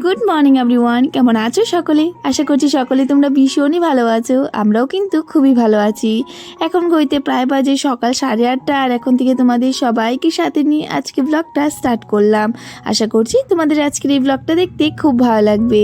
Good morning everyone, কেমন আছো সকলে? আশা করছি সকলে তোমরা ভীষণই ভালো আছো। আমরাও কিন্তু খুবই ভালো আছি। এখন ঘড়িতে প্রায় বাজে সকাল 8:30, আর এখন থেকে তোমাদের সবাইকে সাথে নিয়ে আজকে ব্লগটা স্টার্ট করলাম। আশা করছি তোমাদের আজকের এই ব্লগটা দেখতে খুব ভালো লাগবে।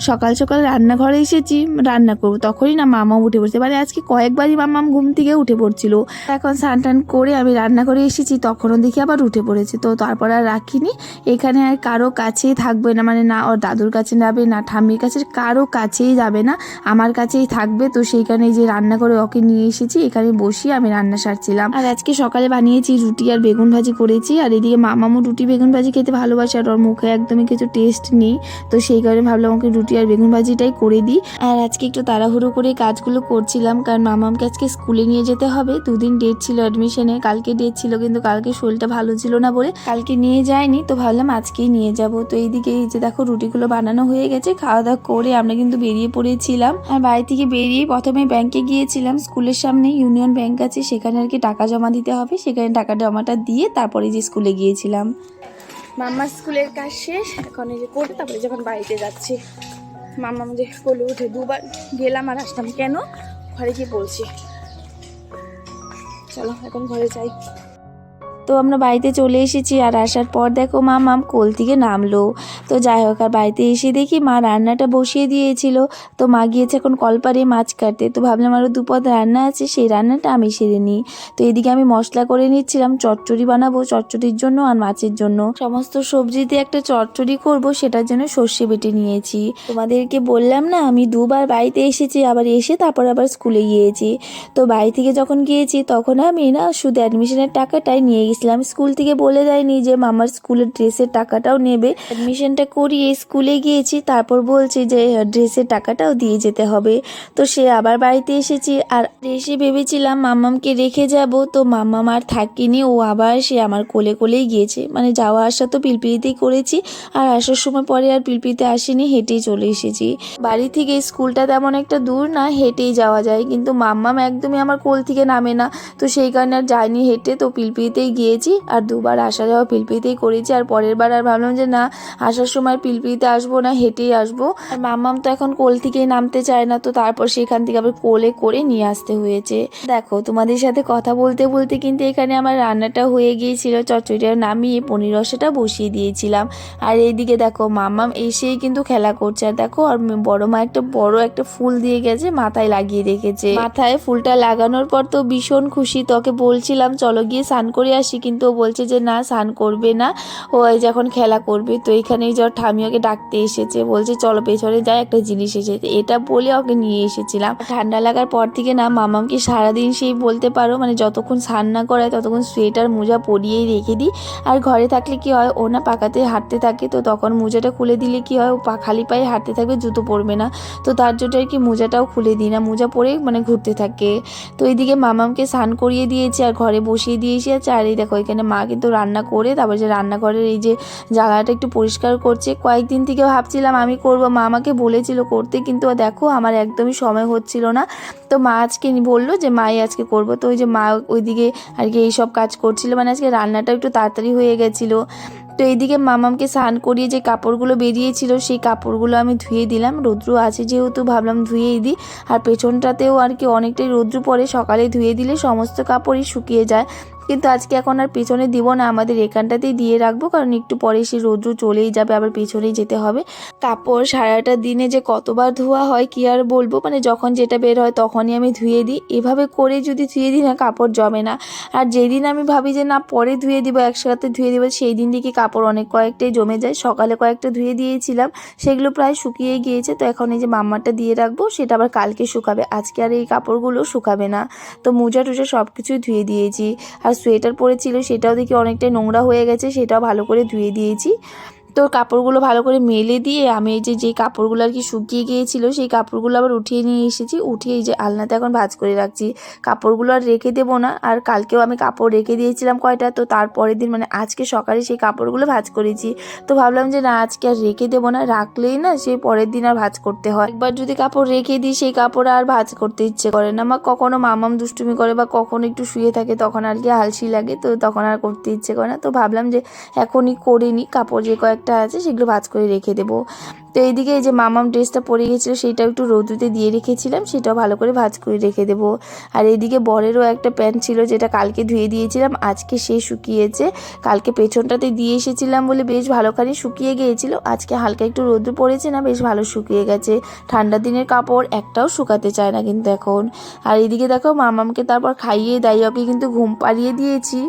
সকাল সকাল রান্নাঘরে এসেছি, রান্না করবো, তখনই না মামাম উঠে পড়ছে। মানে আজকে কয়েকবারই মামাম ঘুম থেকে উঠে পড়ছিল। এখন স্নান টান করে আমি রান্নাঘরে এসেছি, তখনও দেখি আবার উঠে পড়েছে। তো তারপর আর রাখিনি। এখানে আর কারো কাছেই থাকবে না, মানে না ওর দাদুর কাছে যাবে, না ঠাম্মির কাছে, কারো কাছেই যাবে না, আমার কাছেই থাকবে। তো সেইখানে যে রান্না করে ওকে নিয়ে এসেছি, এখানে বসিয়ে আমি রান্না সারছিলাম। আর আজকে সকালে বানিয়েছি রুটি আর বেগুন ভাজি করেছি। আর এদিকে মামামও রুটি বেগুন ভাজি খেতে ভালোবাসে, আর ওর মুখে একদমই কিছু টেস্ট নেই। তো সেই কারণে ভাবলাম ওকে রুটি আর বেগুন ভাজিটাই করে দিই। আর আজকে একটু তাড়াহুড়ো করে কাজগুলো করছিলাম, কারণ মামামকে আজকে স্কুলে নিয়ে যেতে হবে। 2 দিন ডেট ছিল অ্যাডমিশনে, কালকে ডেট ছিল, কিন্তু কালকে শরীরটা ভালো ছিল না বলে কালকে নিয়ে যায়নি। তো ভাবলাম আজকেই নিয়ে যাব। তো এইদিকে এই যে দেখো রুটিগুলো বানানো হয়ে গেছে। খাওয়া দাওয়া করে আমরা কিন্তু বেরিয়ে পড়েছিলাম। আর বাড়ি থেকে বেরিয়ে প্রথমে ব্যাংকে গিয়েছিলাম। স্কুলের সামনে ইউনিয়ন ব্যাংক আছে, সেখানে আর কি টাকা জমা দিতে হবে। সেখানে টাকা জমাটা দিয়ে তারপরে যে স্কুলে গিয়েছিলাম। মাম্মার স্কুলের কাজ শেষ, এখন এই যে করে তারপরে যখন বাড়িতে যাচ্ছি। মাম্মাম যে কোলে উঠে 2বার গেলাম আর আসলাম। কেন ঘরে গিয়ে বলছি, চলো এখন ঘরে যাই। তো আমরা বাড়িতে চলে এসেছি। আর আসার পর দেখো মামাম কোল থেকে নামলো। তো যাই হোক, আর বাড়িতে এসে দেখি মা রান্নাটা বসিয়ে দিয়েছিল। তো মা গিয়েছে এখন কলপারে মাছ কাটতে। তো ভাবলাম আরও 2 পদ রান্না আছে, সেই রান্নাটা আমি সেরে নিই। তো এদিকে আমি মশলা করে নিচ্ছিলাম, চচ্চড়ি বানাবো, চচ্চড়ির জন্য আর মাছের জন্য সমস্ত সবজিতে একটা চচ্চড়ি করব, সেটার জন্য সর্ষে বেটে নিয়েছি। তোমাদেরকে বললাম না আমি 2বার বাড়িতে এসেছি, আবার এসে তারপর আবার স্কুলে গিয়েছি। তো বাড়ি থেকে যখন গিয়েছি তখন আমি না শুধু অ্যাডমিশনের টাকাটাই নিয়ে গেছিলাম। স্কুল থেকে বলে দেয়নি যে মামার স্কুলের ড্রেসের টাকাটাও নেবে। অ্যাডমিশনটা করিয়ে স্কুলে গিয়েছি, তারপর বলছে যে ড্রেসের টাকাটাও দিয়ে যেতে হবে। তো সে আবার বাড়িতে এসেছি, আর এসে ভেবেছিলাম মামামকে রেখে যাব। তো মামাম আর থাকিনি, ও আবার সে আমার কোলে কোলেই গিয়েছে। মানে যাওয়া আসা তো পিলপিলিতেই করেছি, আর আসার সময় পরে আর পিলপিলিতে আসিনি, হেঁটেই চলে এসেছি। বাড়ি থেকে স্কুলটা তেমন একটা দূর না, হেঁটেই যাওয়া যায়, কিন্তু মাম্মাম একদমই আমার কোল থেকে নামে না। তো সেই কারণে আর যাইনি হেঁটে, তো পিলপিলিতেই গিয়েছি। আর 2বার আসা যাওয়া পিলপিলিতেই করেছি। আর পরের বার আর ভাবলাম যে না, আসার সময় পিলপিলিতে আসবো না, হেঁটেই আসবো। আর মাম্মাম তো এখন কোল থেকেই নামতে চায় না, তো তারপর সেখান থেকে আবার কোলে করে নিয়ে আসতে হয়েছে। দেখো তোমাদের সাথে কথা বলতে বলতে কিন্তু এখানে আমার রান্নাটা হয়ে গিয়েছিল। চচ্চড়িটা নামিয়ে পনির রসাটা বসিয়ে দিয়েছিলাম। আর এইদিকে দেখো মাম্মাম এসেই কিন্তু খেলা করছে। আর দেখো আর বড় মা একটা বড় একটা ফুল দিয়ে গেছে, মাথায় লাগিয়ে রেখেছে। মাথায় ফুলটা লাগানোর পর তো ভীষণ খুশি। তোকে বলছিলাম চলো গিয়ে স্নান করে আসি, কিন্তু ও বলছে যে না, স্নান করবে না, ও যখন খেলা করবে। তো এখানেই যে ঠামি ওকে ডাকতে এসেছে, বলছে চলো পেছনে যাই, একটা জিনিস এসেছে, এটা বলে ওকে নিয়ে এসেছিলাম। ঠান্ডা লাগার পর থেকে না মামামকে সারাদিন সেই বলতে পারো, মানে যতক্ষণ স্নান না করায় ততক্ষণ সোয়েটার মোজা পরিয়েই রেখে দিই। আর ঘরে থাকলে কি হয়, ও না পাকাতে হাঁটতে থাকে, তো তখন মোজাটা খুলে দিলে কি হয়, ও খালি পায়ে হাঁটতে থাকবে, জুতো পরবে না। তো তার জন্য আর কি মোজাটাও খুলে দিই না, মোজা পরে মানে ঘুরতে থাকে। তো এইদিকে মামামকে স্নান করিয়ে দিয়েছি আর ঘরে বসিয়ে দিয়েছি। আর এই দেখো এখানে মা কিন্তু রান্না করে তারপর যে রান্নাঘরের এই যে জায়গাটা একটু পরিষ্কার করছে। কয়েকদিন থেকে ভাবছিলাম আমি করব, মা আমাকে বলেছিল করতে, কিন্তু দেখো আমার একদমই সময় হচ্ছিল না। তো মা আজকে বললো যে মাই আজকে করব। তো ওই যে মা ওইদিকে আর কি এইসব কাজ করছিল, মানে আজকে রান্নাটা একটু তাড়াতাড়ি হয়ে গেছিলো। তো এইদিকে মামামকে স্নান করিয়ে যে কাপড়গুলো বেরিয়েছিল, সেই কাপড়গুলো আমি ধুয়ে দিলাম। রৌদ্র আছে যেহেতু ভাবলাম ধুয়েই দিই। আর পেছনটাতেও আর কি অনেকটাই রৌদ্র পড়ে, সকালে ধুয়ে দিলে সমস্ত কাপড়ই শুকিয়ে যায়। কিন্তু আজকে এখন আর পেছনে দিব না, আমাদের এখানটাতেই দিয়ে রাখবো, কারণ একটু পরে সে রৌদ্র চলেই যাবে, আবার পেছনেই যেতে হবে। কাপড় সারাটা দিনে যে কতবার ধোয়া হয় কি আর বলবো, মানে যখন যেটা বের হয় তখনই আমি ধুয়ে দিই। এভাবে করে যদি ধুয়ে দিই না, কাপড় জমে না। আর যেদিন আমি ভাবি যে না পরে ধুয়ে দিব, একসাথে ধুয়ে দিব, সেই দিন দেখি কাপড় অনেক কয়েকটাই জমে যায়। সকালে কয়েকটা ধুয়ে দিয়েছিলাম, সেগুলো প্রায় শুকিয়ে গিয়েছে। তো এখন এই যে মাম্মারটা দিয়ে রাখবো, সেটা আবার কালকে শুকাবে, আজকে আর এই কাপড়গুলো শুকাবে না। তো মোজা টুজা সব কিছুই ধুয়ে দিয়েছি। আর সোয়েটার পরেছিল সেটাও দেখি অনেকটাই নোংরা হয়ে গেছে, সেটাও ভালো করে ধুয়ে দিয়েছি। তো কাপড়গুলো ভালো করে মেলে দিয়ে আমি এই যে কাপড়গুলো আর কি শুকিয়ে গিয়েছিল, সেই কাপড়গুলো আবার উঠিয়ে নিয়ে এসেছি। উঠিয়ে এই যে আলনাতে এখন ভাঁজ করে রাখছি। কাপড়গুলো আর রেখে দেবো না। আর কালকেও আমি কাপড় রেখে দিয়েছিলাম কয়টা, তো তারপরের দিন মানে আজকে সকালে সেই কাপড়গুলো ভাঁজ করেছি। তো ভাবলাম যে না আজকে আর রেখে দেবো না, রাখলেই না সেই পরের দিন আর ভাঁজ করতে হয়। একবার যদি কাপড় রেখে দিই, সেই কাপড় আর ভাঁজ করতে ইচ্ছে করে না। আমার কখনো মামাম দুষ্টুমি করে বা কখনো একটু শুয়ে থাকে, তখন আর কি আলসি লাগে, তো তখন আর করতে ইচ্ছে করে না। তো ভাবলাম যে এখনই করে নিই, কাপড় যে কয়েকটা একটা আছে, সেগুলো ভাঁজ করে রেখে দেবো। তো এইদিকে এই যে মামাম ড্রেসটা পরে গেছিলো সেইটাও একটু রোদ্রুতে দিয়ে রেখেছিলাম, সেটাও ভালো করে ভাঁজ করে রেখে দেবো। আর এইদিকে বরেরও একটা প্যান্ট ছিল যেটা কালকে ধুয়ে দিয়েছিলাম, আজকে সে শুকিয়েছে। কালকে পেছনটাতে দিয়ে এসেছিলাম বলে বেশ ভালোখানি শুকিয়ে গিয়েছিল, আজকে হালকা একটু রোদ্র পড়েছে না, বেশ ভালো শুকিয়ে গেছে। ঠান্ডার দিনের কাপড় একটাও শুকাতে চায় না কিন্তু এখন। আর এদিকে দেখো মামামকে তারপর খাইয়ে দাইয়ে ওকে কিন্তু ঘুম পাড়িয়ে দিয়েছি।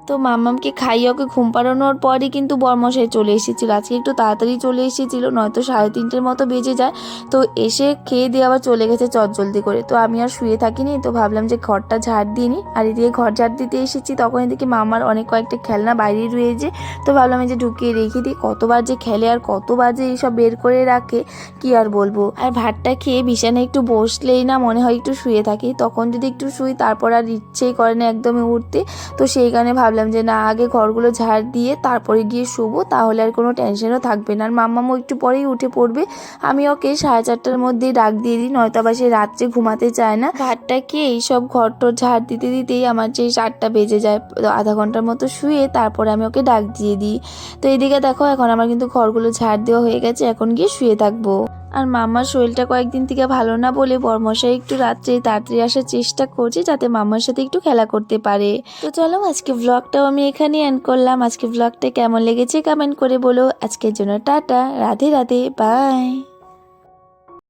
তো মাম্মামকে খাইয়ে ওকে ঘুম পাড়ানোর পরই কিন্তু বরমশাই চলে এসেছিলো। আজকে একটু তাড়াতাড়ি চলে এসেছিলো, নয়তো 3:30-র মতো বেজে যায়। তো এসে খেয়ে দিয়ে আবার চলে গেছে চটজলদি করে। তো আমি আর শুয়ে থাকিনি, তো ভাবলাম যে ঘরটা ঝাড় দিয়ে নিই। আর এদিকে ঘর ঝাড় দিতে এসেছি, তখন এদিকে মামার অনেক কয়েকটা খেলনা বাইরে রয়েছে। তো ভাবলাম এই যে ঢুকিয়ে রেখে দিই, কতবার যে খেলে আর কতবার যে এইসব বের করে রাখে কি আর বলবো। আর ভাতটা খেয়ে বিছানায় একটু বসলেই না মনে হয় একটু শুয়ে থাকি, তখন যদি একটু শুই তারপর আর ইচ্ছেই করে না একদমই উঠতে। তো সেই কারণে ভাবলাম যে না, আগে ঘরগুলো ঝাড় দিয়ে তারপরে গিয়ে শোবো, তাহলে আর কোনো টেনশনও থাকবে না। আর মাম্মামও একটু পরেই উঠে পড়বে। আমি ওকে 4:30-র মধ্যেই ডাক দিয়ে দিই, নয়তো আবার সে রাত্রে ঘুমাতে চায় না। ভাতটা খেয়ে এইসব ঘরটর ঝাড় দিতে দিতেই আমার যে 4টা বেজে যায়। আধা ঘন্টার মতো শুয়ে তারপরে আমি ওকে ডাক দিয়ে দিই। তো এদিকে দেখো এখন আমার কিন্তু ঘরগুলো ঝাড় দেওয়া হয়ে গেছে, এখন গিয়ে শুয়ে থাকবো। আর মাম্মার শরীরটা কয়েকদিন থেকে ভালো না বলে বরমশাই একটু রাত্রে তাড়াতাড়ি আসার চেষ্টা করছে, যাতে মাম্মার সাথে একটু খেলা করতে পারে। তো চলো আজকে ব্লগটাও আমি এখানে এন্ড করলাম। আজকে ব্লগটা কেমন লেগেছে কমেন্ট করে বলো। আজকের জন্য টাটা, রাধে রাধে, বাই।